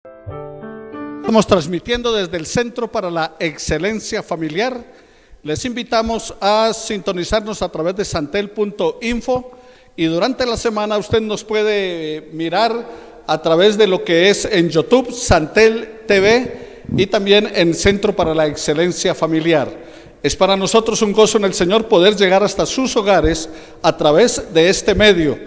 Estamos transmitiendo desde el Centro para la Excelencia Familiar. Les invitamos a sintonizarnos a través de santel.info y durante la semana usted nos puede mirar a través de lo que es en YouTube, Santel TV, y también en Centro para la Excelencia Familiar. Es para nosotros un gozo en el Señor poder llegar hasta sus hogares a través de este medio,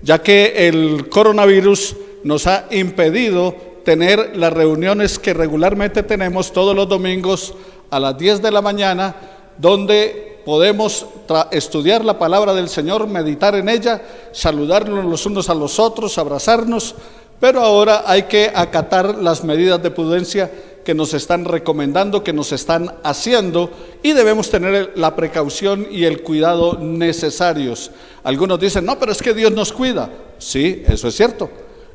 ya que el coronavirus nos ha impedido tener las reuniones que regularmente tenemos todos los domingos a las 10 de la mañana, donde podemos estudiar la palabra del Señor, meditar en ella, saludarnos los unos a los otros, abrazarnos, pero ahora hay que acatar las medidas de prudencia que nos están recomendando, que nos están haciendo, y debemos tener la precaución y el cuidado necesarios. Algunos dicen, no, pero es que Dios nos cuida. Sí, eso es cierto,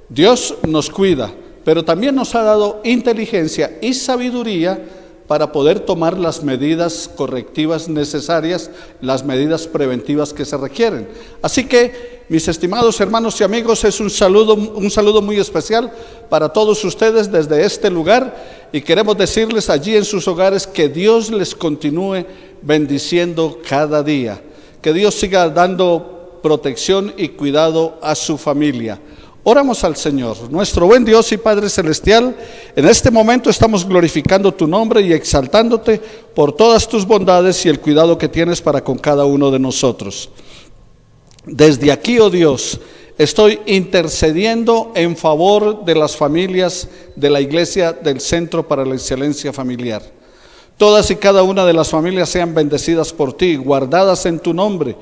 Dios nos cuida, pero también nos ha dado inteligencia y sabiduría para poder tomar las medidas correctivas necesarias, las medidas preventivas que se requieren. Así que, mis estimados hermanos y amigos, es un saludo muy especial para todos ustedes desde este lugar, y queremos decirles allí en sus hogares que Dios les continúe bendiciendo cada día, que Dios siga dando protección y cuidado a su familia. Oramos al Señor. Nuestro buen Dios y Padre Celestial, en este momento estamos glorificando tu nombre y exaltándote por todas tus bondades y el cuidado que tienes para con cada uno de nosotros. Desde aquí, oh Dios, estoy intercediendo en favor de las familias de la Iglesia del Centro para la Excelencia Familiar. Todas y cada una de las familias sean bendecidas por ti, guardadas en tu nombre,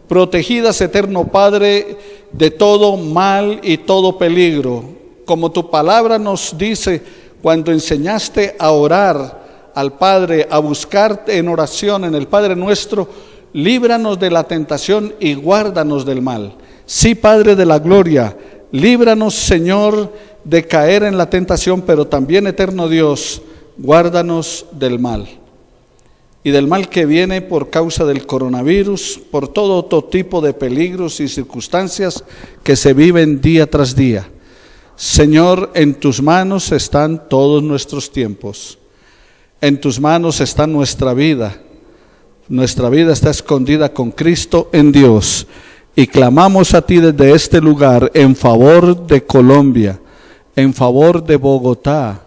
protegidas, eterno Padre, de todo mal y todo peligro. Como tu palabra nos dice, cuando enseñaste a orar al Padre, a buscarte en oración en el Padre nuestro, líbranos de la tentación y guárdanos del mal. Sí, Padre de la gloria, líbranos, Señor, de caer en la tentación, pero también, eterno Dios, guárdanos del mal. Y del mal que viene por causa del coronavirus, por todo otro tipo de peligros y circunstancias que se viven día tras día. Señor, en tus manos están todos nuestros tiempos. En tus manos está nuestra vida. Nuestra vida está escondida con Cristo en Dios. Y clamamos a ti desde este lugar en favor de Colombia, en favor de Bogotá,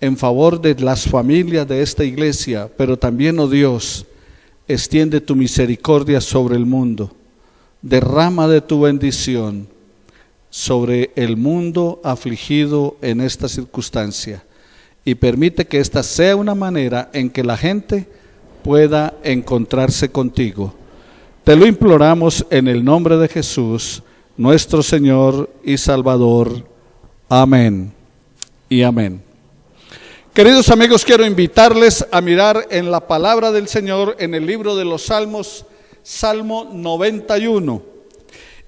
en favor de las familias de esta iglesia, pero también, oh Dios, extiende tu misericordia sobre el mundo, derrama de tu bendición sobre el mundo afligido en esta circunstancia, y permite que esta sea una manera en que la gente pueda encontrarse contigo. Te lo imploramos en el nombre de Jesús, nuestro Señor y Salvador. Amén y amén. Queridos amigos, quiero invitarles a mirar en la palabra del Señor en el libro de los Salmos, Salmo 91.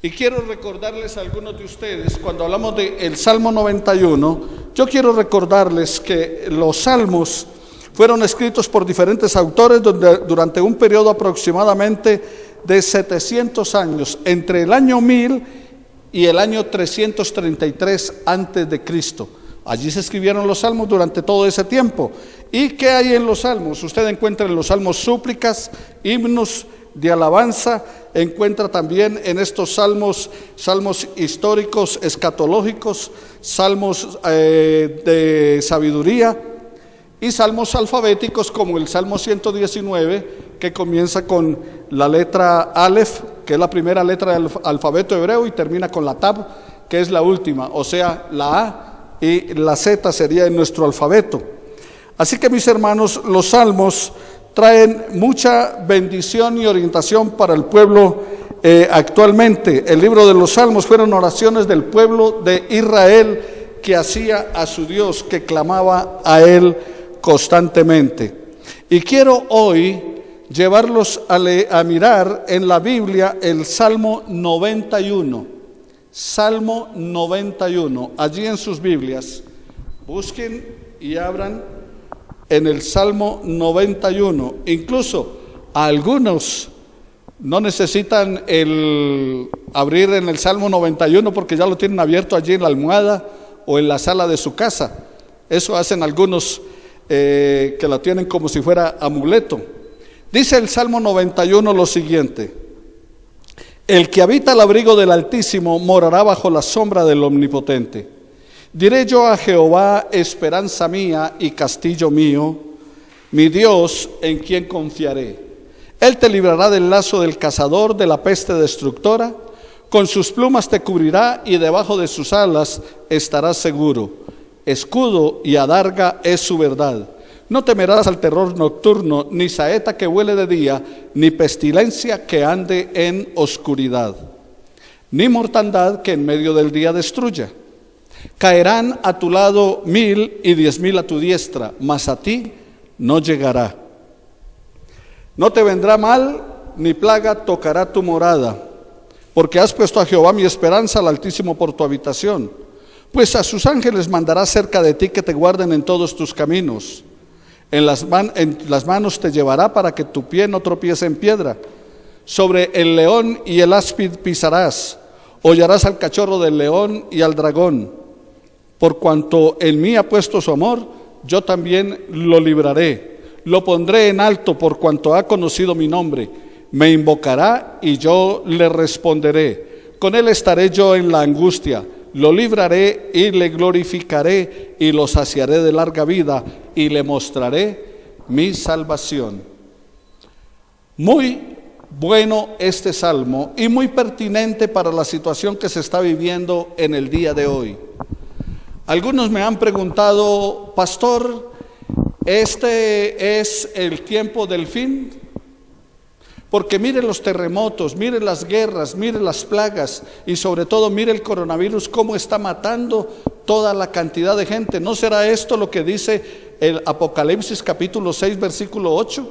Y quiero recordarles a algunos de ustedes, cuando hablamos del Salmo 91, yo quiero recordarles que los salmos fueron escritos por diferentes autores durante un periodo aproximadamente de 700 años, entre el año 1000 y el año 333 antes de Cristo. Allí se escribieron los salmos durante todo ese tiempo. ¿Y qué hay en los salmos? Usted encuentra en los salmos súplicas, himnos de alabanza, encuentra también en estos salmos históricos, escatológicos, salmos de sabiduría y salmos alfabéticos como el Salmo 119, que comienza con la letra Aleph, que es la primera letra del alfabeto hebreo, y termina con la Tab, que es la última, o sea, la A y la Z sería en nuestro alfabeto. Así que, mis hermanos, los salmos traen mucha bendición y orientación para el pueblo actualmente. El libro de los salmos fueron oraciones del pueblo de Israel que hacía a su Dios, que clamaba a él constantemente. Y quiero hoy llevarlos a mirar en la Biblia el Salmo 91. Salmo 91, allí en sus Biblias, busquen y abran en el Salmo 91. Incluso algunos no necesitan abrir en el Salmo 91 porque ya lo tienen abierto allí en la almohada o en la sala de su casa. Eso hacen algunos que la tienen como si fuera amuleto. Dice el Salmo 91 lo siguiente: el que habita al abrigo del Altísimo morará bajo la sombra del Omnipotente. Diré yo a Jehová, esperanza mía y castillo mío, mi Dios en quien confiaré. Él te librará del lazo del cazador, de la peste destructora. Con sus plumas te cubrirá y debajo de sus alas estarás seguro. Escudo y adarga es su verdad. No temerás al terror nocturno, ni saeta que vuele de día, ni pestilencia que ande en oscuridad, ni mortandad que en medio del día destruya. Caerán a tu lado 1000 y 10,000 a tu diestra, mas a ti no llegará. No te vendrá mal, ni plaga tocará tu morada, porque has puesto a Jehová mi esperanza, al Altísimo por tu habitación. Pues a sus ángeles mandará cerca de ti que te guarden en todos tus caminos. En las manos te llevará para que tu pie no tropiece en piedra. Sobre el león y el áspid pisarás. Hollarás al cachorro del león y al dragón. Por cuanto en mí ha puesto su amor, yo también lo libraré. Lo pondré en alto por cuanto ha conocido mi nombre. Me invocará y yo le responderé. Con él estaré yo en la angustia. Lo libraré y le glorificaré y lo saciaré de larga vida y le mostraré mi salvación. Muy bueno este salmo y muy pertinente para la situación que se está viviendo en el día de hoy. Algunos me han preguntado: pastor, ¿este es el tiempo del fin? Porque mire los terremotos, mire las guerras, mire las plagas y sobre todo mire el coronavirus, cómo está matando toda la cantidad de gente. ¿No será esto lo que dice el Apocalipsis capítulo 6 versículo 8?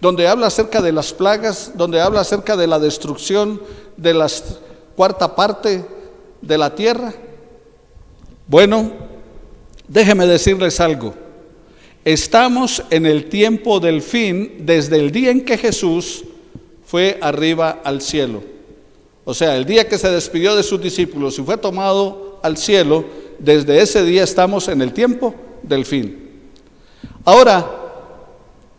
Donde habla acerca de las plagas, donde habla acerca de la destrucción de la cuarta parte de la tierra. Bueno, déjeme decirles algo. Estamos en el tiempo del fin desde el día en que Jesús fue arriba al cielo. O sea, el día que se despidió de sus discípulos y fue tomado al cielo, desde ese día estamos en el tiempo del fin. Ahora,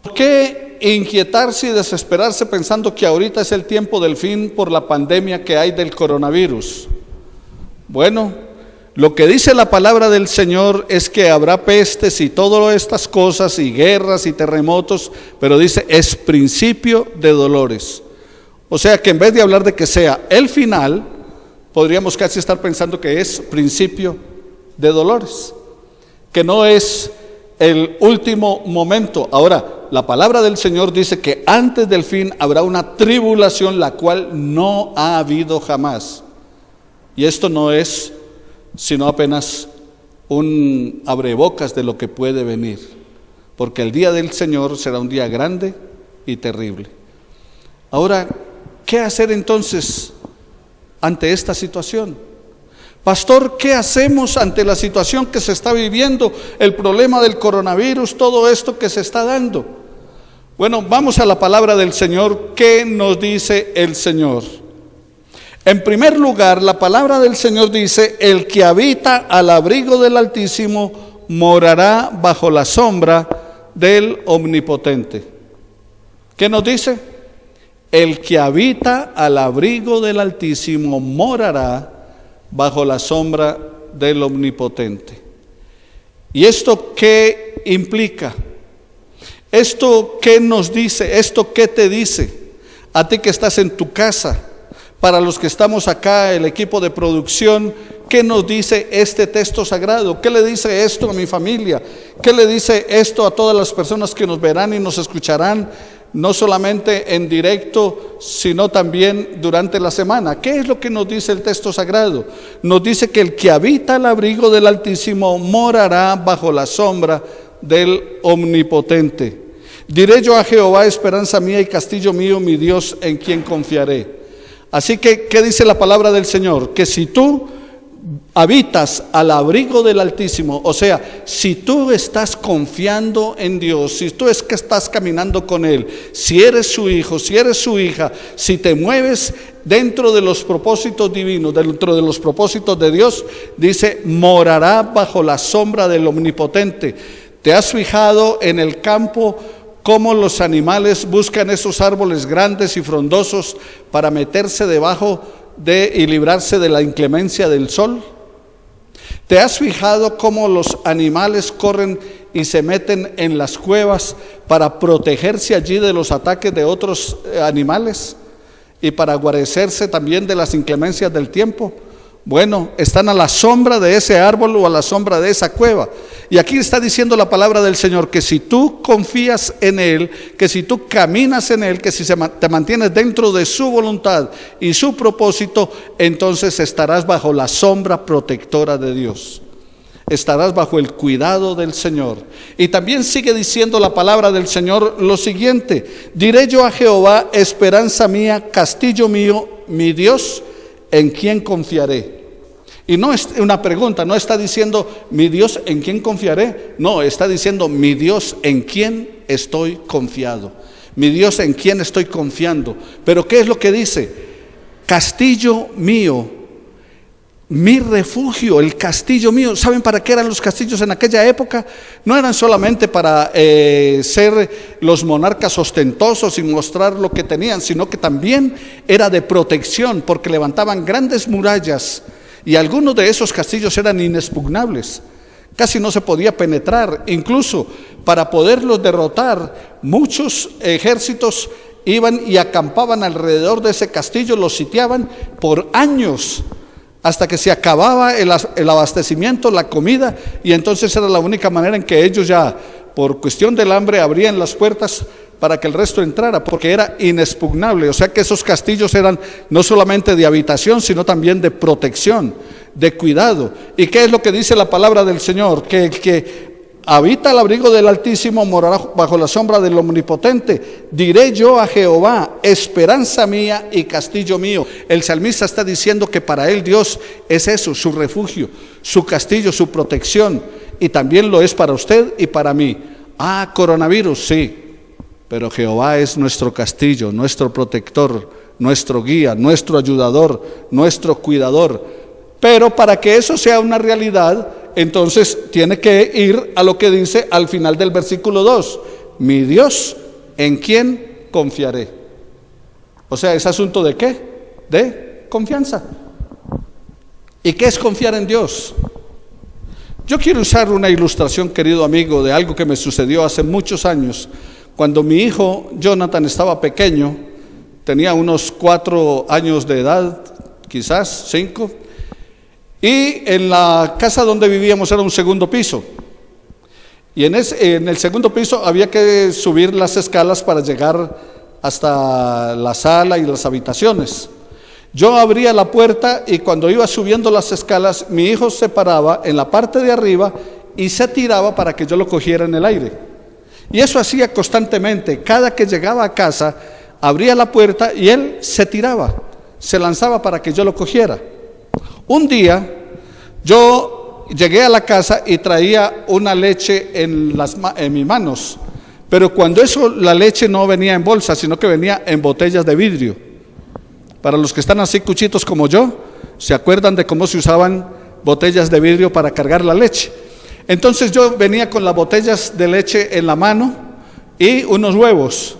¿por qué inquietarse y desesperarse pensando que ahorita es el tiempo del fin por la pandemia que hay del coronavirus? Bueno, lo que dice la palabra del Señor es que habrá pestes y todas estas cosas y guerras y terremotos, pero dice es principio de dolores. O sea que en vez de hablar de que sea el final, podríamos casi estar pensando que es principio de dolores, que no es el último momento. Ahora, la palabra del Señor dice que antes del fin habrá una tribulación la cual no ha habido jamás. Y esto no es sino apenas un abrebocas de lo que puede venir, porque el día del Señor será un día grande y terrible. Ahora, ¿qué hacer entonces ante esta situación? Pastor, ¿qué hacemos ante la situación que se está viviendo, el problema del coronavirus, todo esto que se está dando? Bueno, vamos a la palabra del Señor. ¿Qué nos dice el Señor? En primer lugar, la palabra del Señor dice: el que habita al abrigo del Altísimo morará bajo la sombra del Omnipotente. ¿Qué nos dice? El que habita al abrigo del Altísimo morará bajo la sombra del Omnipotente. ¿Y esto qué implica? ¿Esto qué nos dice? ¿Esto qué te dice? A ti que estás en tu casa. Para los que estamos acá, el equipo de producción, ¿qué nos dice este texto sagrado? ¿Qué le dice esto a mi familia? ¿Qué le dice esto a todas las personas que nos verán y nos escucharán, no solamente en directo, sino también durante la semana? ¿Qué es lo que nos dice el texto sagrado? Nos dice que el que habita al abrigo del Altísimo morará bajo la sombra del Omnipotente. Diré yo a Jehová, esperanza mía y castillo mío, mi Dios en quien confiaré. Así que, ¿qué dice la palabra del Señor? Que si tú habitas al abrigo del Altísimo, o sea, si tú estás confiando en Dios, si tú es que estás caminando con Él, si eres su hijo, si eres su hija, si te mueves dentro de los propósitos divinos, dentro de los propósitos de Dios, dice, morará bajo la sombra del Omnipotente. ¿Te has fijado en el campo cómo los animales buscan esos árboles grandes y frondosos para meterse debajo y librarse de la inclemencia del sol? ¿Te has fijado cómo los animales corren y se meten en las cuevas para protegerse allí de los ataques de otros animales y para guarecerse también de las inclemencias del tiempo? Bueno, están a la sombra de ese árbol o a la sombra de esa cueva. Y aquí está diciendo la palabra del Señor que si tú confías en Él, que si tú caminas en Él, que si te mantienes dentro de su voluntad y su propósito, entonces estarás bajo la sombra protectora de Dios. Estarás bajo el cuidado del Señor. Y también sigue diciendo la palabra del Señor lo siguiente: diré yo a Jehová, esperanza mía, castillo mío, mi Dios, ¿en quién confiaré? Y no es una pregunta, no está diciendo mi Dios, ¿en quién confiaré? No, está diciendo mi Dios, ¿en quién estoy confiado? Mi Dios, ¿en quién estoy confiando? Pero ¿qué es lo que dice? Castillo mío, mi refugio, el castillo mío. ¿Saben para qué eran los castillos en aquella época? No eran solamente para ser los monarcas ostentosos y mostrar lo que tenían, sino que también era de protección, porque levantaban grandes murallas y algunos de esos castillos eran inexpugnables. Casi no se podía penetrar. Incluso para poderlos derrotar, muchos ejércitos iban y acampaban alrededor de ese castillo, los sitiaban por años, hasta que se acababa el abastecimiento, la comida, y entonces era la única manera en que ellos ya, por cuestión del hambre, abrían las puertas para que el resto entrara, porque era inexpugnable. O sea que esos castillos eran no solamente de habitación, sino también de protección, de cuidado. ¿Y qué es lo que dice la palabra del Señor? Que el que habita al abrigo del Altísimo morará bajo la sombra del Omnipotente. Diré yo a Jehová, esperanza mía y castillo mío. El salmista está diciendo que para él Dios es eso, su refugio, su castillo, su protección, y también lo es para usted y para mí. Ah, coronavirus, sí, pero Jehová es nuestro castillo, nuestro protector, nuestro guía, nuestro ayudador, nuestro cuidador. Pero para que eso sea una realidad, entonces tiene que ir a lo que dice al final del versículo 2: mi Dios, ¿en quién confiaré? O sea, ¿es asunto de qué? De confianza. ¿Y qué es confiar en Dios? Yo quiero usar una ilustración, querido amigo, de algo que me sucedió hace muchos años. Cuando mi hijo Jonathan estaba pequeño, tenía unos 4 años de edad, quizás 5, y en la casa donde vivíamos era un segundo piso, y en el segundo piso había que subir las escalas para llegar hasta la sala y las habitaciones. Yo abría la puerta y cuando iba subiendo las escalas, mi hijo se paraba en la parte de arriba y se tiraba para que yo lo cogiera en el aire. Y eso hacía constantemente. Cada que llegaba a casa, abría la puerta y él se tiraba, se lanzaba para que yo lo cogiera. Un día, yo llegué a la casa y traía una leche en mis manos, pero cuando la leche no venía en bolsa, sino que venía en botellas de vidrio. Para los que están así cuchitos como yo, ¿se acuerdan de cómo se usaban botellas de vidrio para cargar la leche? Entonces yo venía con las botellas de leche en la mano y unos huevos.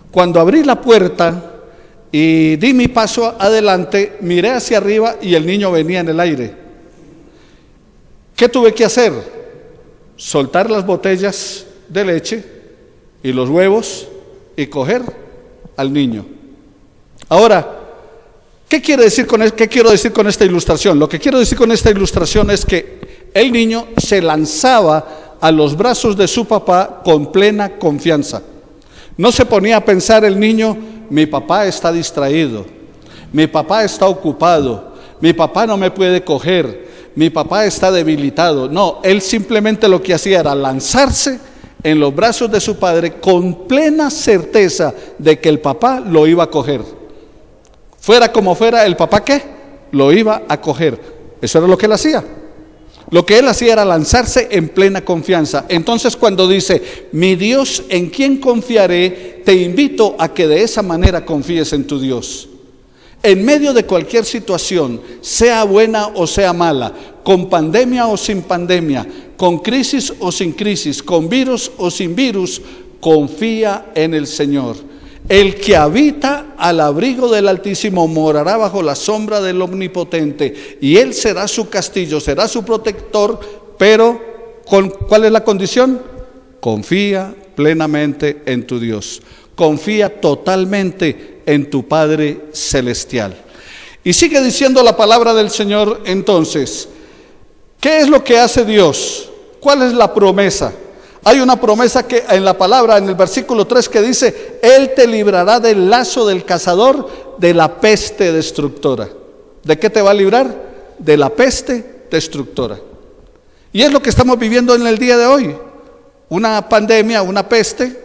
Cuando abrí la puerta y di mi paso adelante, miré hacia arriba y el niño venía en el aire. ¿Qué tuve que hacer? Soltar las botellas de leche y los huevos y coger al niño. Ahora, ¿qué quiero decir con esta ilustración? Lo que quiero decir con esta ilustración es que el niño se lanzaba a los brazos de su papá con plena confianza. No se ponía a pensar el niño, mi papá está distraído, mi papá está ocupado, mi papá no me puede coger, mi papá está debilitado. No, él simplemente lo que hacía era lanzarse en los brazos de su padre con plena certeza de que el papá lo iba a coger. Fuera como fuera, el papá ¿qué? Lo iba a coger. Eso era lo que él hacía. Lo que él hacía era lanzarse en plena confianza. Entonces cuando dice, mi Dios, ¿en quién confiaré?, te invito a que de esa manera confíes en tu Dios. En medio de cualquier situación, sea buena o sea mala, con pandemia o sin pandemia, con crisis o sin crisis, con virus o sin virus, confía en el Señor. El que habita al abrigo del Altísimo morará bajo la sombra del Omnipotente, y Él será su castillo, será su protector, pero ¿cuál es la condición? Confía plenamente en tu Dios, confía totalmente en tu Padre Celestial. Y sigue diciendo la palabra del Señor entonces, ¿qué es lo que hace Dios? ¿Cuál es la promesa? Hay una promesa que en la palabra, en el versículo 3, que dice, Él te librará del lazo del cazador, de la peste destructora. ¿De qué te va a librar? De la peste destructora. Y es lo que estamos viviendo en el día de hoy. Una pandemia, una peste,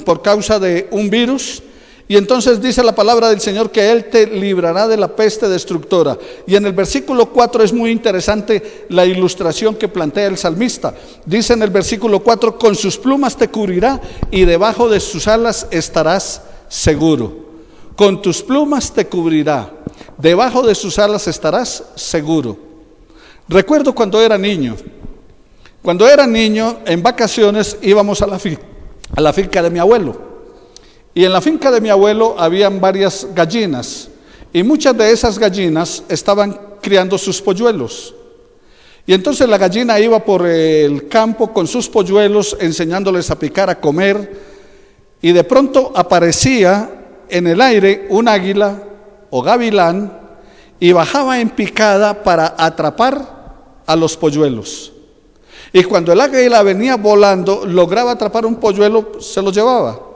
por causa de un virus. Y entonces dice la palabra del Señor que Él te librará de la peste destructora. Y en el versículo 4 es muy interesante la ilustración que plantea el salmista. Dice en el versículo 4, con sus plumas te cubrirá y debajo de sus alas estarás seguro. Con tus plumas te cubrirá, debajo de sus alas estarás seguro. Recuerdo cuando era niño. Cuando era niño, en vacaciones íbamos a la finca de mi abuelo. Y en la finca de mi abuelo habían varias gallinas, y muchas de esas gallinas estaban criando sus polluelos. Y entonces la gallina iba por el campo con sus polluelos, enseñándoles a picar, a comer, y de pronto aparecía en el aire un águila o gavilán, y bajaba en picada para atrapar a los polluelos. Y cuando el águila venía volando, lograba atrapar un polluelo, se lo llevaba.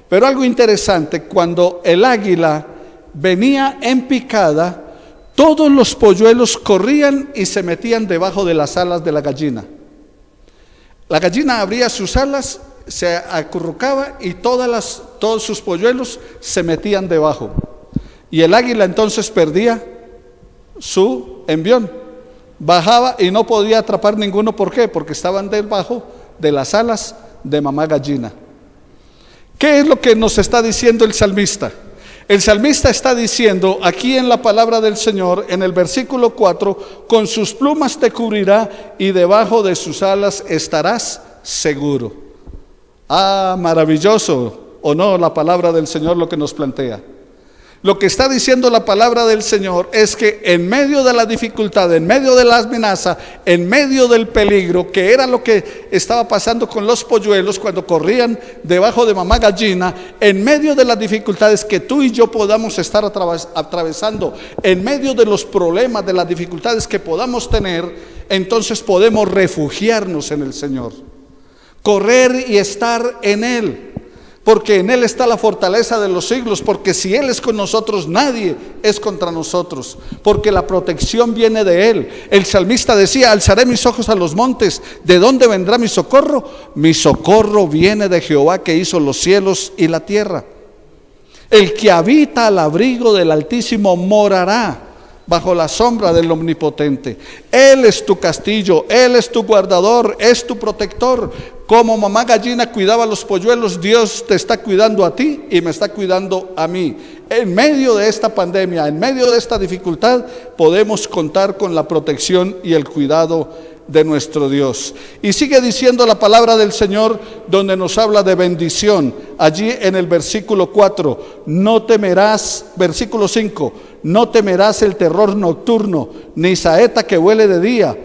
Pero algo interesante, cuando el águila venía en picada, todos los polluelos corrían y se metían debajo de las alas de la gallina. La gallina abría sus alas, se acurrucaba y todos sus polluelos se metían debajo. Y el águila entonces perdía su envión. Bajaba y no podía atrapar ninguno. ¿Por qué? Porque estaban debajo de las alas de mamá gallina. ¿Qué es lo que nos está diciendo el salmista? El salmista está diciendo aquí en la palabra del Señor, en el versículo 4, con sus plumas te cubrirá y debajo de sus alas estarás seguro. Ah, maravilloso, ¿o no la palabra del Señor lo que nos plantea? Lo que está diciendo la palabra del Señor es que en medio de la dificultad, en medio de la amenaza, en medio del peligro, que era lo que estaba pasando con los polluelos cuando corrían debajo de mamá gallina, en medio de las dificultades que tú y yo podamos estar atravesando, en medio de los problemas, de las dificultades que podamos tener, entonces podemos refugiarnos en el Señor, correr y estar en Él. Porque en Él está la fortaleza de los siglos, porque si Él es con nosotros, nadie es contra nosotros, porque la protección viene de Él. El salmista decía, alzaré mis ojos a los montes, ¿de dónde vendrá mi socorro? Mi socorro viene de Jehová que hizo los cielos y la tierra. El que habita al abrigo del Altísimo morará bajo la sombra del Omnipotente. Él es tu castillo, Él es tu guardador, es tu protector. Como mamá gallina cuidaba a los polluelos, Dios te está cuidando a ti y me está cuidando a mí. En medio de esta pandemia, en medio de esta dificultad, podemos contar con la protección y el cuidado de nuestro Dios. Y sigue diciendo la palabra del Señor, donde nos habla de bendición. Allí en el versículo 4, no temerás, versículo 5, no temerás el terror nocturno, ni saeta que vuele de día.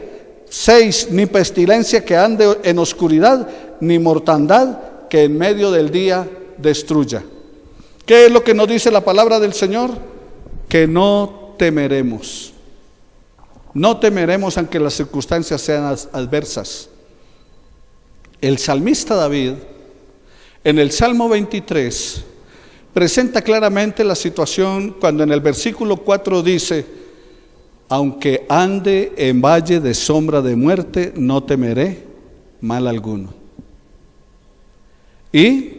6, ni pestilencia que ande en oscuridad, ni mortandad que en medio del día destruya. ¿Qué es lo que nos dice la palabra del Señor? Que no temeremos. No temeremos aunque las circunstancias sean adversas. El salmista David, en el Salmo 23, presenta claramente la situación cuando en el versículo 4 dice, aunque ande en valle de sombra de muerte, no temeré mal alguno. Y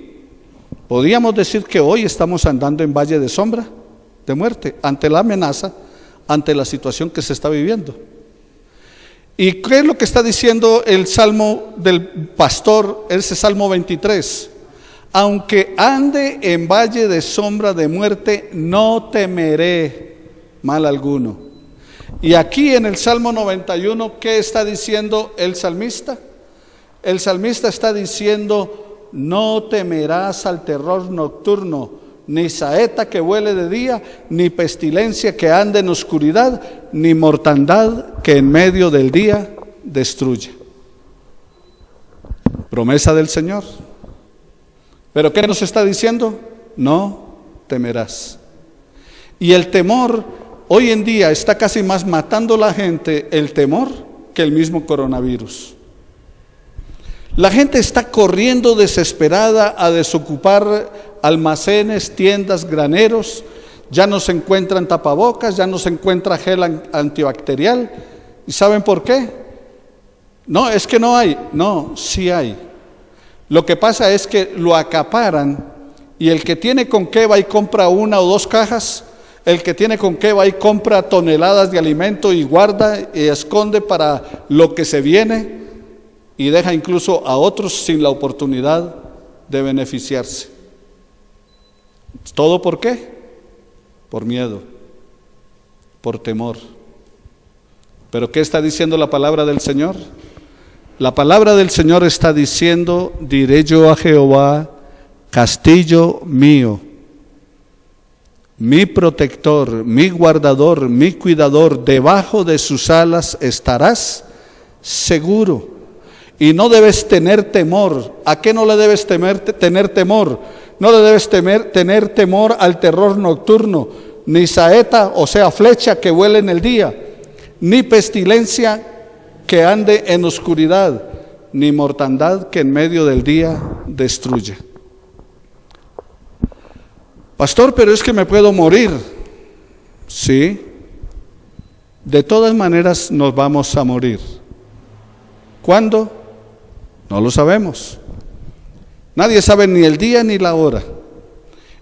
podríamos decir que hoy estamos andando en valle de sombra de muerte, ante la amenaza, ante la situación que se está viviendo. ¿Y qué es lo que está diciendo el salmo del pastor, ese salmo 23? Aunque ande en valle de sombra de muerte, no temeré mal alguno. Y aquí en el Salmo 91, ¿qué está diciendo el salmista? El salmista está diciendo: no temerás al terror nocturno, ni saeta que vuele de día, ni pestilencia que ande en oscuridad, ni mortandad que en medio del día destruye. Promesa del Señor. ¿Pero qué nos está diciendo? No temerás. Y el temor, hoy en día está casi más matando a la gente el temor que el mismo coronavirus. La gente está corriendo desesperada a desocupar almacenes, tiendas, graneros. Ya no se encuentran tapabocas, ya no se encuentra gel antibacterial. ¿Y saben por qué? No, es que no hay. No, sí hay. Lo que pasa es que lo acaparan, y el que tiene con qué va y compra 1 o 2 cajas, el que tiene con qué va y compra toneladas de alimento y guarda y esconde para lo que se viene, y deja incluso a otros sin la oportunidad de beneficiarse. ¿Todo por qué? Por miedo, por temor. ¿Pero qué está diciendo la palabra del Señor? La palabra del Señor está diciendo: diré yo a Jehová, castillo mío, mi protector, mi guardador, mi cuidador, debajo de sus alas estarás seguro. Y no debes tener temor. ¿A qué no le debes tener temor? No le debes tener temor al terror nocturno, ni saeta, o sea, flecha que vuele en el día, ni pestilencia que ande en oscuridad, ni mortandad que en medio del día destruya. Pastor, pero es que me puedo morir. Sí, de todas maneras nos vamos a morir. ¿Cuándo? No lo sabemos. Nadie sabe ni el día ni la hora.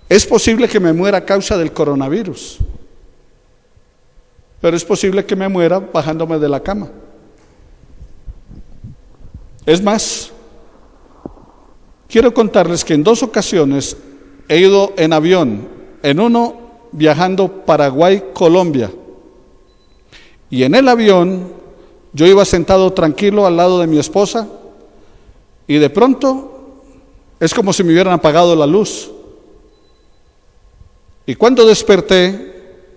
Es posible que me muera a causa del coronavirus, pero es posible que me muera bajándome de la cama. Es más, quiero contarles que en 2 ocasiones he ido en avión, en uno viajando Paraguay-Colombia, y en el avión yo iba sentado tranquilo al lado de mi esposa, y de pronto es como si me hubieran apagado la luz. Y cuando desperté,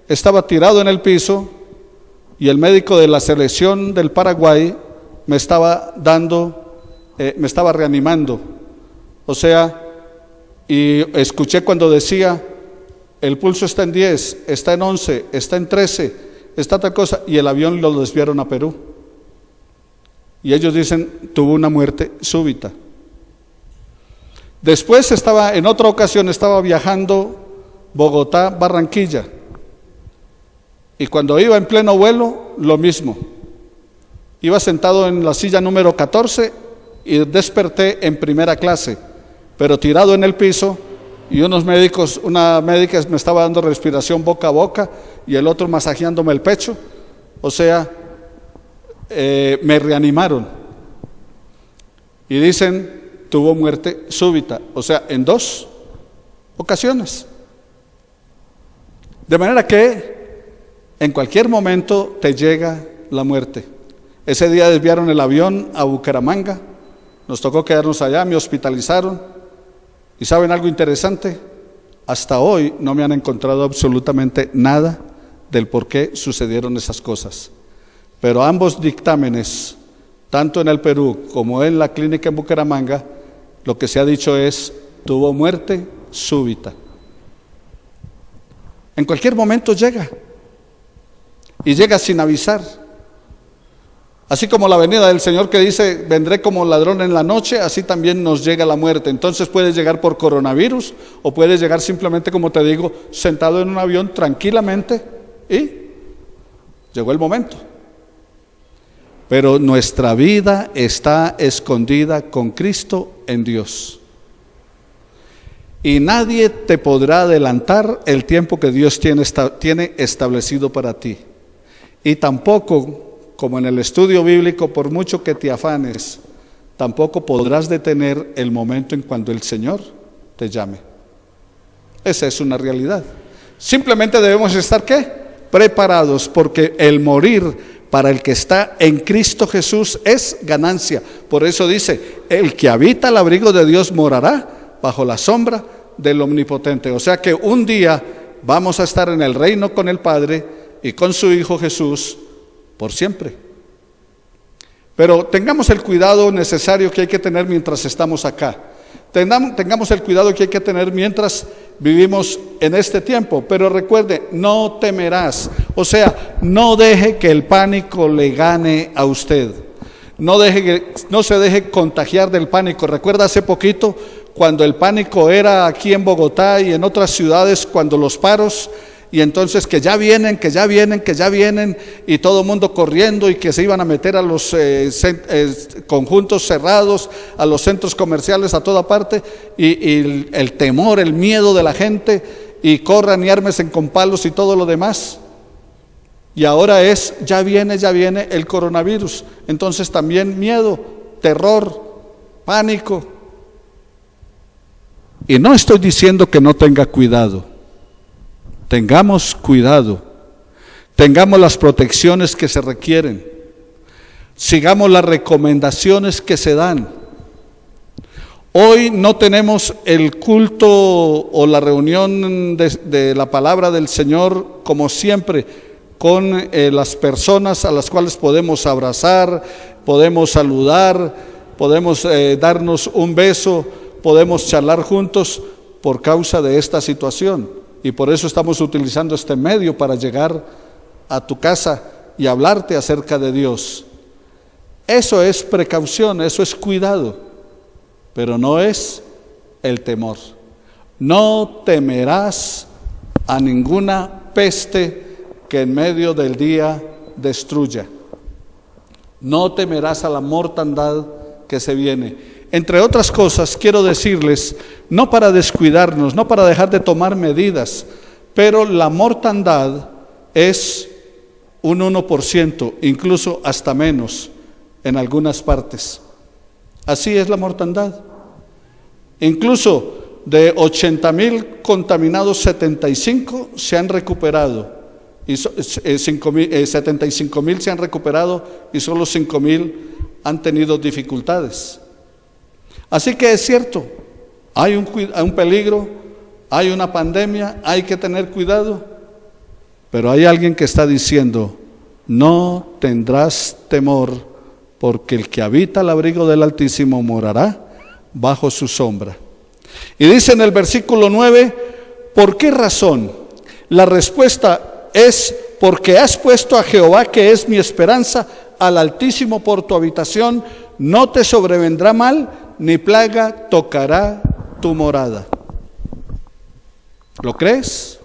estaba tirado en el piso, y el médico de la selección del Paraguay me estaba reanimando. O sea, y escuché cuando decía: el pulso está en 10, está en 11, está en 13, está tal cosa, y el avión lo desviaron a Perú. Y ellos dicen: tuvo una muerte súbita. Después en otra ocasión estaba viajando Bogotá-Barranquilla, y cuando iba en pleno vuelo, lo mismo. Iba sentado en la silla número 14 y desperté en primera clase, pero tirado en el piso, y una médica me estaba dando respiración boca a boca y el otro masajeándome el pecho. O sea, me reanimaron. Y dicen: tuvo muerte súbita, o sea, en 2 ocasiones. De manera que en cualquier momento te llega la muerte. Ese día desviaron el avión a Bucaramanga, nos tocó quedarnos allá, me hospitalizaron. ¿Y saben algo interesante? Hasta hoy no me han encontrado absolutamente nada del por qué sucedieron esas cosas. Pero ambos dictámenes, tanto en el Perú como en la clínica en Bucaramanga, lo que se ha dicho es: tuvo muerte súbita. En cualquier momento llega, y llega sin avisar. Así como la venida del Señor que dice: vendré como ladrón en la noche, así también nos llega la muerte. Entonces puede llegar por coronavirus, o puede llegar simplemente, como te digo, sentado en un avión tranquilamente, y llegó el momento. Pero nuestra vida está escondida con Cristo en Dios. Y nadie te podrá adelantar el tiempo que Dios tiene establecido para ti. Y tampoco, como en el estudio bíblico, por mucho que te afanes, tampoco podrás detener el momento en cuando el Señor te llame. Esa es una realidad. Simplemente debemos estar, ¿qué? Preparados, porque el morir para el que está en Cristo Jesús es ganancia. Por eso dice, el que habita al abrigo de Dios morará bajo la sombra del Omnipotente. O sea que un día vamos a estar en el reino con el Padre y con su Hijo Jesús por siempre. Pero tengamos el cuidado necesario que hay que tener mientras estamos acá. Tengamos el cuidado que hay que tener mientras vivimos en este tiempo. Pero recuerde, no temerás. O sea, no deje que el pánico le gane a usted. No se deje contagiar del pánico. Recuerda hace poquito cuando el pánico era aquí en Bogotá y en otras ciudades, cuando los paros, y entonces que ya vienen, y todo el mundo corriendo, y que se iban a meter a los conjuntos cerrados, a los centros comerciales, a toda parte, y el temor, el miedo de la gente, y corran y ármense con palos y todo lo demás. Y ahora ya viene el coronavirus. Entonces también miedo, terror, pánico. Y no estoy diciendo que no tenga cuidado. Tengamos cuidado, tengamos las protecciones que se requieren, sigamos las recomendaciones que se dan. Hoy no tenemos el culto o la reunión de la palabra del Señor como siempre, con las personas a las cuales podemos abrazar, podemos saludar, podemos darnos un beso, podemos charlar juntos por causa de esta situación. Y por eso estamos utilizando este medio para llegar a tu casa y hablarte acerca de Dios. Eso es precaución, eso es cuidado, pero no es el temor. No temerás a ninguna peste que en medio del día destruya. No temerás a la mortandad que se viene. Entre otras cosas, quiero decirles, no para descuidarnos, no para dejar de tomar medidas, pero la mortandad es un 1%, incluso hasta menos en algunas partes. Así es la mortandad. Incluso de 80,000 contaminados, 75 se han recuperado, y 75,000 se han recuperado y solo 5,000 han tenido dificultades. Así que es cierto, hay un peligro, hay una pandemia, hay que tener cuidado, pero hay alguien que está diciendo, no tendrás temor, porque el que habita al abrigo del Altísimo morará bajo su sombra. Y dice en el versículo 9, ¿por qué razón? La respuesta es, porque has puesto a Jehová, que es mi esperanza, al Altísimo por tu habitación, no te sobrevendrá mal, ni plaga tocará tu morada. ¿Lo crees?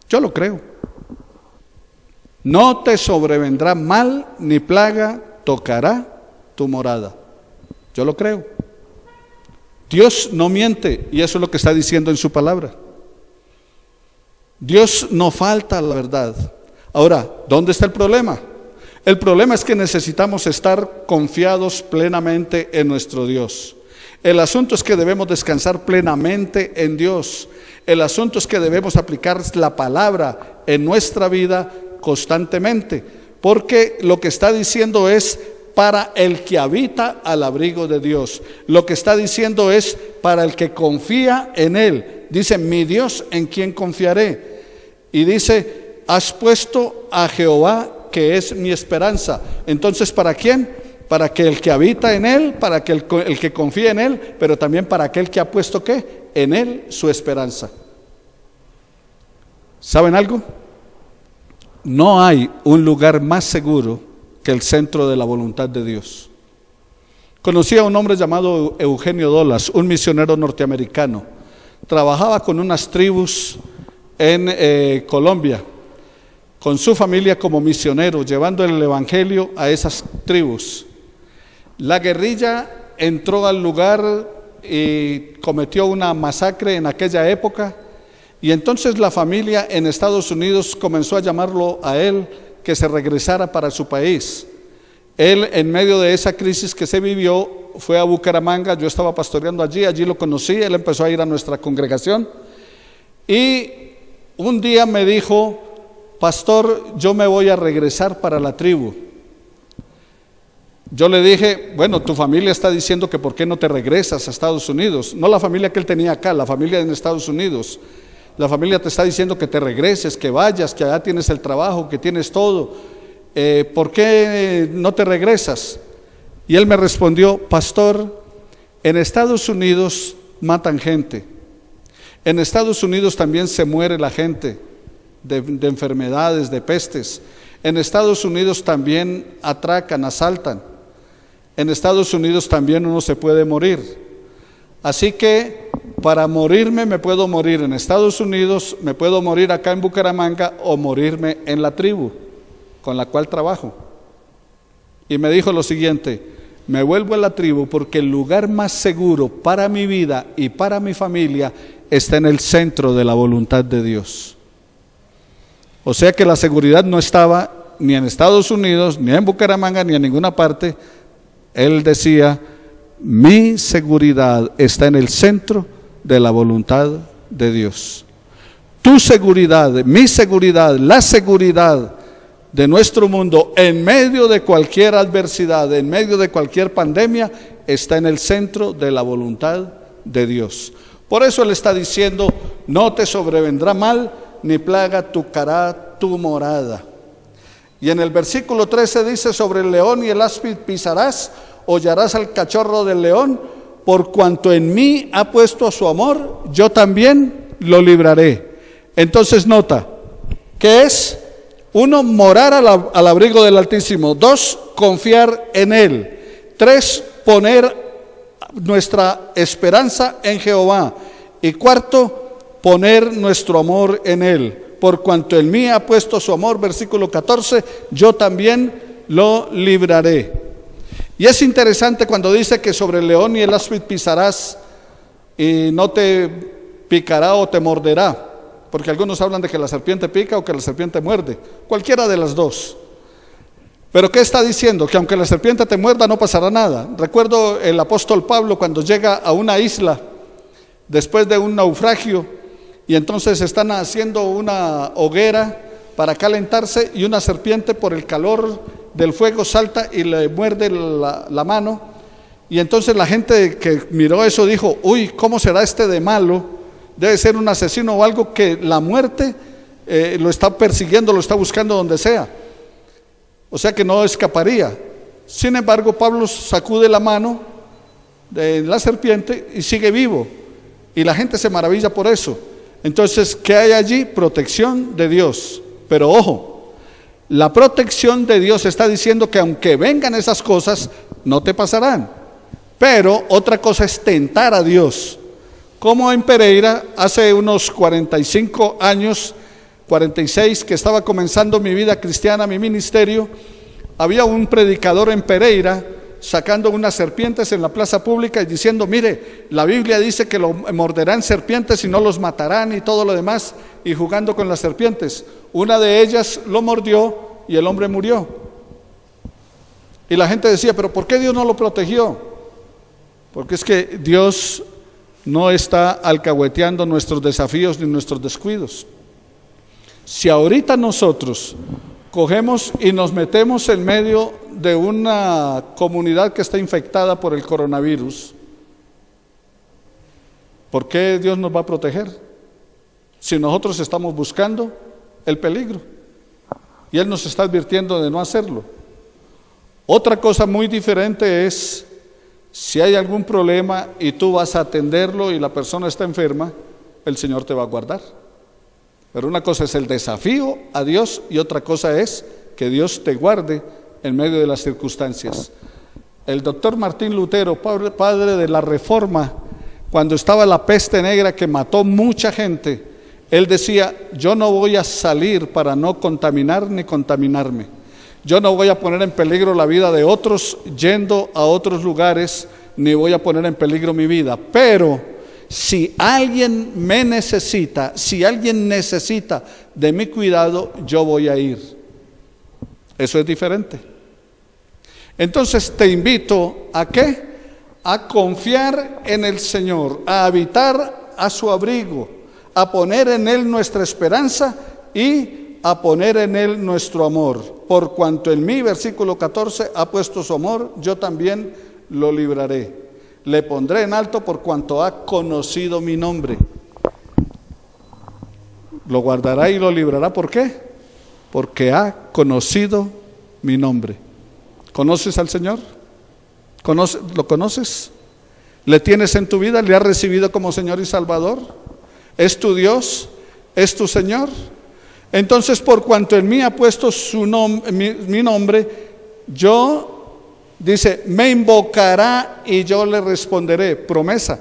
Yo lo creo. No te sobrevendrá mal, ni plaga tocará tu morada. Yo lo creo. Dios no miente, y eso es lo que está diciendo en su palabra. Dios no falta a la verdad. Ahora, ¿dónde está el problema? El problema es que necesitamos estar confiados plenamente en nuestro Dios. El asunto es que debemos descansar plenamente en Dios. El asunto es que debemos aplicar la palabra en nuestra vida constantemente, porque lo que está diciendo es para el que habita al abrigo de Dios. Lo que está diciendo es para el que confía en Él. Dice, mi Dios, ¿en quién confiaré? Y dice, has puesto a Jehová, que es mi esperanza. Entonces, ¿para quién? Para que el que habita en Él, para que el que confía en Él, pero también para aquel que ha puesto, ¿qué? En Él su esperanza. ¿Saben algo? No hay un lugar más seguro que el centro de la voluntad de Dios. Conocí a un hombre llamado Eugenio Dolas, un misionero norteamericano. Trabajaba con unas tribus en Colombia, con su familia como misionero, llevando el evangelio a esas tribus. La guerrilla entró al lugar y cometió una masacre en aquella época, y entonces la familia en Estados Unidos comenzó a llamarlo a él que se regresara para su país. Él, en medio de esa crisis que se vivió, fue a Bucaramanga. Yo estaba pastoreando allí lo conocí. Él empezó a ir a nuestra congregación y un día me dijo: pastor, yo me voy a regresar para la tribu. Yo le dije: bueno, tu familia está diciendo que por qué no te regresas a Estados Unidos. No la familia que él tenía acá, la familia en Estados Unidos. La familia te está diciendo que te regreses, que vayas, que allá tienes el trabajo, que tienes todo. ¿Por qué no te regresas? Y él me respondió: pastor, en Estados Unidos matan gente. En Estados Unidos también se muere la gente de enfermedades, de pestes. En Estados Unidos también atracan, asaltan. En Estados Unidos también uno se puede morir. Así que para morirme me puedo morir en Estados Unidos, me puedo morir acá en Bucaramanga o morirme en la tribu con la cual trabajo. Y me dijo lo siguiente: me vuelvo a la tribu porque el lugar más seguro para mi vida y para mi familia está en el centro de la voluntad de Dios. O sea que la seguridad no estaba ni en Estados Unidos, ni en Bucaramanga, ni en ninguna parte. Él decía: mi seguridad está en el centro de la voluntad de Dios. Tu seguridad, mi seguridad, la seguridad de nuestro mundo en medio de cualquier adversidad, en medio de cualquier pandemia, está en el centro de la voluntad de Dios. Por eso Él está diciendo: no te sobrevendrá mal, ni plaga tocará tu morada. Y en el versículo 13 dice: sobre el león y el áspid pisarás, hollarás al cachorro del león, por cuanto en mí ha puesto su amor, yo también lo libraré. Entonces nota, ¿qué es? 1, morar al abrigo del Altísimo. 2, confiar en Él. 3, poner nuestra esperanza en Jehová. Y 4, poner nuestro amor en Él. Por cuanto en mí ha puesto su amor, versículo 14, yo también lo libraré. Y es interesante cuando dice que sobre el león y el áspid pisarás y no te picará o te morderá. Porque algunos hablan de que la serpiente pica o que la serpiente muerde. Cualquiera de las dos. Pero ¿qué está diciendo? Que aunque la serpiente te muerda no pasará nada. Recuerdo el apóstol Pablo cuando llega a una isla después de un naufragio y entonces están haciendo una hoguera para calentarse y una serpiente por el calor del fuego salta y le muerde la mano. Y entonces la gente que miró eso dijo: uy, ¿cómo será este de malo? Debe ser un asesino o algo que la muerte lo está persiguiendo, lo está buscando donde sea. O sea que no escaparía. Sin embargo, Pablo sacude la mano de la serpiente y sigue vivo. Y la gente se maravilla por eso. Entonces, ¿qué hay allí? Protección de Dios. Pero ojo, la protección de Dios está diciendo que aunque vengan esas cosas, no te pasarán. Pero otra cosa es tentar a Dios. Como en Pereira, hace unos 45 años, 46, que estaba comenzando mi vida cristiana, mi ministerio, había un predicador en Pereira sacando unas serpientes en la plaza pública y diciendo: mire, la Biblia dice que lo morderán serpientes y no los matarán y todo lo demás, y jugando con las serpientes. Una de ellas lo mordió y el hombre murió. Y la gente decía: pero ¿por qué Dios no lo protegió? Porque es que Dios no está alcahueteando nuestros desafíos ni nuestros descuidos. Si ahorita nosotros cogemos y nos metemos en medio de una comunidad que está infectada por el coronavirus, ¿por qué Dios nos va a proteger? Si nosotros estamos buscando el peligro y Él nos está advirtiendo de no hacerlo. Otra cosa muy diferente es si hay algún problema y tú vas a atenderlo y la persona está enferma, el Señor te va a guardar. Pero una cosa es el desafío a Dios y otra cosa es que Dios te guarde en medio de las circunstancias. El doctor Martín Lutero, padre de la Reforma, cuando estaba la peste negra que mató mucha gente, él decía: yo no voy a salir para no contaminar ni contaminarme. Yo no voy a poner en peligro la vida de otros yendo a otros lugares, ni voy a poner en peligro mi vida. Pero si alguien me necesita, si alguien necesita de mi cuidado, yo voy a ir. Eso es diferente. Entonces te invito a ¿qué? A confiar en el Señor, a habitar a su abrigo, a poner en Él nuestra esperanza y a poner en Él nuestro amor. Por cuanto en mí, versículo 14, ha puesto su amor, yo también lo libraré. Le pondré en alto por cuanto ha conocido mi nombre. Lo guardará y lo librará. ¿Por qué? Porque ha conocido mi nombre. ¿Conoces al Señor? ¿Lo conoces? ¿Le tienes en tu vida? ¿Le has recibido como Señor y Salvador? ¿Es tu Dios? ¿Es tu Señor? Entonces, por cuanto en mí ha puesto mi nombre, dice, me invocará y yo le responderé. Promesa.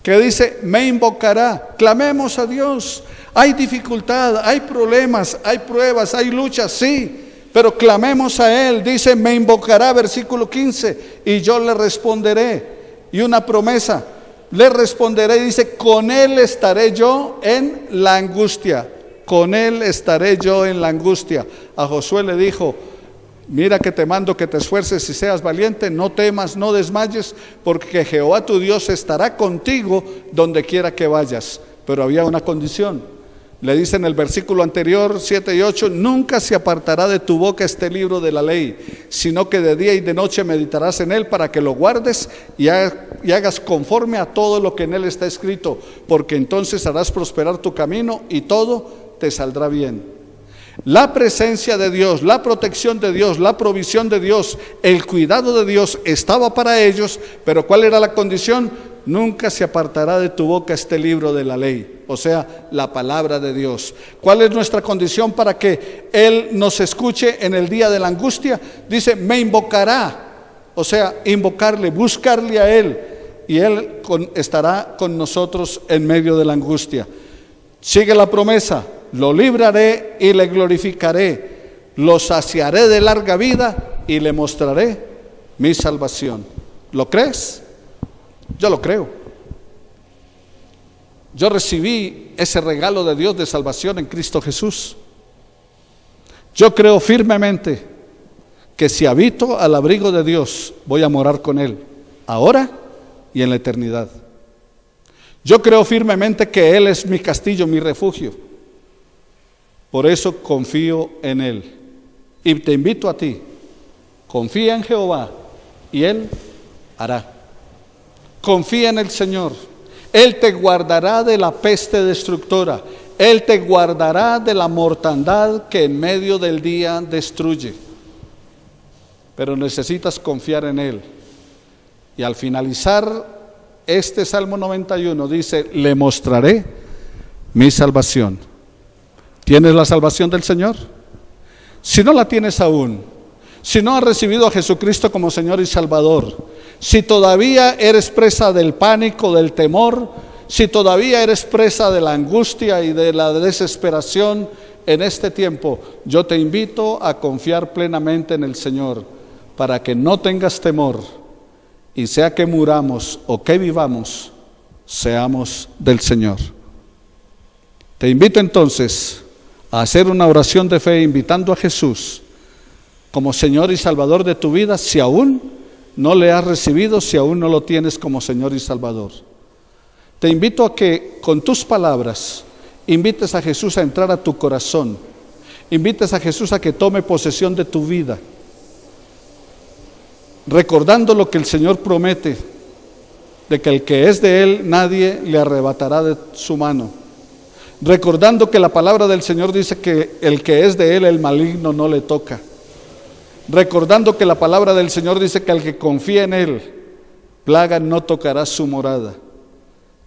¿Qué dice? Me invocará. Clamemos a Dios. Hay dificultad, hay problemas, hay pruebas, hay luchas, sí. Pero clamemos a Él. Dice, me invocará, versículo 15, y yo le responderé. Y una promesa, le responderé, y dice, con Él estaré yo en la angustia. Con Él estaré yo en la angustia. A Josué le dijo, mira que te mando que te esfuerces y seas valiente, no temas, no desmayes, porque Jehová tu Dios estará contigo donde quiera que vayas. Pero había una condición. Le dice en el versículo anterior, 7 y 8, nunca se apartará de tu boca este libro de la ley, sino que de día y de noche meditarás en él para que lo guardes y hagas conforme a todo lo que en él está escrito, porque entonces harás prosperar tu camino y todo te saldrá bien. La presencia de Dios, la protección de Dios, la provisión de Dios, el cuidado de Dios estaba para ellos, pero ¿cuál era la condición? Nunca se apartará de tu boca este libro de la ley, o sea, la palabra de Dios. ¿Cuál es nuestra condición para que Él nos escuche en el día de la angustia? Dice, me invocará, o sea, invocarle, buscarle a Él, y Él estará con nosotros en medio de la angustia. Sigue la promesa, lo libraré y le glorificaré, lo saciaré de larga vida y le mostraré mi salvación. ¿Lo crees? Yo lo creo. Yo recibí ese regalo de Dios de salvación en Cristo Jesús. Yo creo firmemente que si habito al abrigo de Dios, voy a morar con Él, ahora y en la eternidad. Yo creo firmemente que Él es mi castillo, mi refugio. Por eso confío en Él. Y te invito a ti, confía en Jehová y Él hará. Confía en el Señor. Él te guardará de la peste destructora. Él te guardará de la mortandad que en medio del día destruye. Pero necesitas confiar en Él. Y al finalizar este Salmo 91 dice, le mostraré mi salvación. ¿Tienes la salvación del Señor? Si no la tienes aún, si no has recibido a Jesucristo como Señor y Salvador, si todavía eres presa del pánico, del temor, si todavía eres presa de la angustia y de la desesperación en este tiempo, yo te invito a confiar plenamente en el Señor para que no tengas temor y sea que muramos o que vivamos, seamos del Señor. Te invito entonces a hacer una oración de fe invitando a Jesús como Señor y Salvador de tu vida, si aún no le has recibido, si aún no lo tienes como Señor y Salvador. Te invito a que con tus palabras invites a Jesús a entrar a tu corazón, invites a Jesús a que tome posesión de tu vida, recordando lo que el Señor promete, de que el que es de Él nadie le arrebatará de su mano, recordando que la palabra del Señor dice que el que es de Él el maligno no le toca, recordando que la palabra del Señor dice que al que confía en Él, plaga no tocará su morada.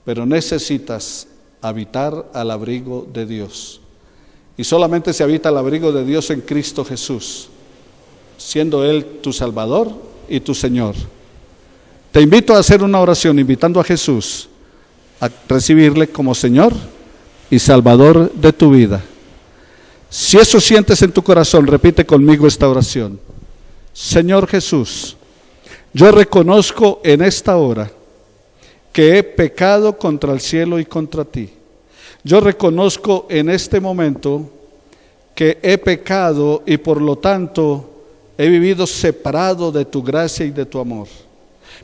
Pero necesitas habitar al abrigo de Dios. Y solamente se habita al abrigo de Dios en Cristo Jesús, siendo Él tu Salvador y tu Señor. Te invito a hacer una oración invitando a Jesús a recibirle como Señor y Salvador de tu vida. Si eso sientes en tu corazón, repite conmigo esta oración. Señor Jesús, yo reconozco en esta hora que he pecado contra el cielo y contra ti. Yo reconozco en este momento que he pecado y por lo tanto he vivido separado de tu gracia y de tu amor.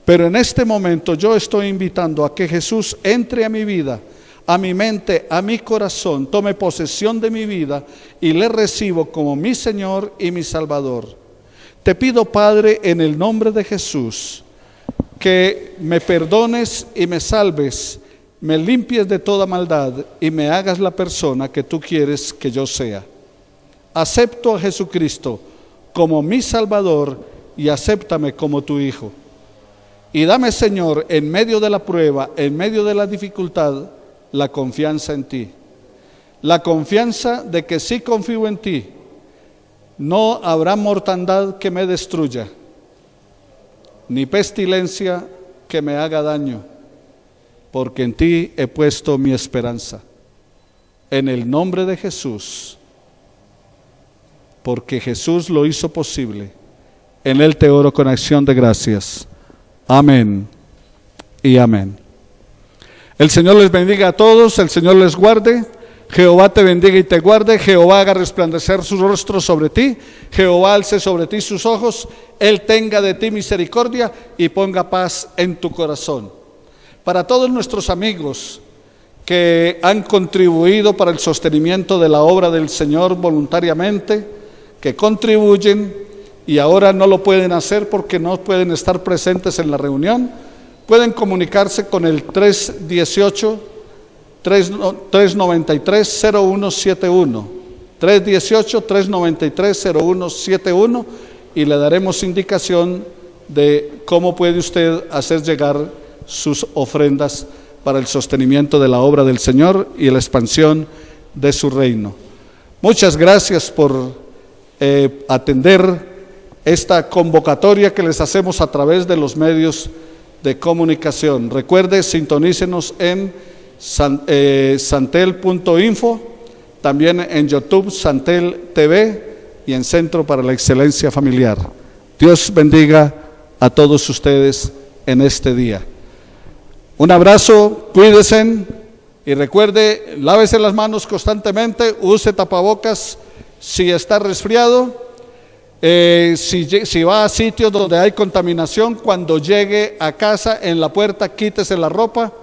Pero en este momento yo estoy invitando a que Jesús entre a mi vida, a mi mente, a mi corazón, tome posesión de mi vida y le recibo como mi Señor y mi Salvador. Te pido, Padre, en el nombre de Jesús, que me perdones y me salves, me limpies de toda maldad y me hagas la persona que tú quieres que yo sea. Acepto a Jesucristo como mi Salvador y acéptame como tu Hijo. Y dame, Señor, en medio de la prueba, en medio de la dificultad, la confianza en ti. La confianza de que si confío en ti, no habrá mortandad que me destruya, ni pestilencia que me haga daño, porque en ti he puesto mi esperanza. En el nombre de Jesús, porque Jesús lo hizo posible, en Él te oro con acción de gracias. Amén y amén. El Señor les bendiga a todos, el Señor les guarde, Jehová te bendiga y te guarde, Jehová haga resplandecer su rostro sobre ti, Jehová alce sobre ti sus ojos, Él tenga de ti misericordia y ponga paz en tu corazón. Para todos nuestros amigos que han contribuido para el sostenimiento de la obra del Señor voluntariamente, que contribuyen y ahora no lo pueden hacer porque no pueden estar presentes en la reunión, pueden comunicarse con el 318-393-0171, 318-393-0171, y le daremos indicación de cómo puede usted hacer llegar sus ofrendas para el sostenimiento de la obra del Señor y la expansión de su reino. Muchas gracias por atender esta convocatoria que les hacemos a través de los medios de comunicación. Recuerde, sintonícenos en santel.info, también en YouTube Santel TV y en Centro para la Excelencia Familiar. Dios bendiga a todos ustedes en este día. Un abrazo, cuídense y recuerde, lávese las manos constantemente, use tapabocas si está resfriado. Si va a sitios donde hay contaminación, cuando llegue a casa, en la puerta, quítese la ropa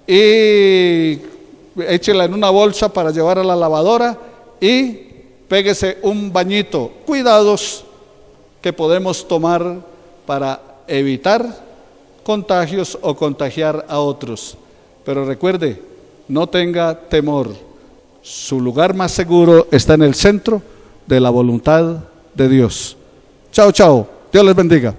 y échela en una bolsa para llevar a la lavadora y péguese un bañito. Cuidados que podemos tomar para evitar contagios o contagiar a otros. Pero recuerde, no tenga temor. Su lugar más seguro está en el centro de la voluntad de Dios. Chao, chao. Dios les bendiga.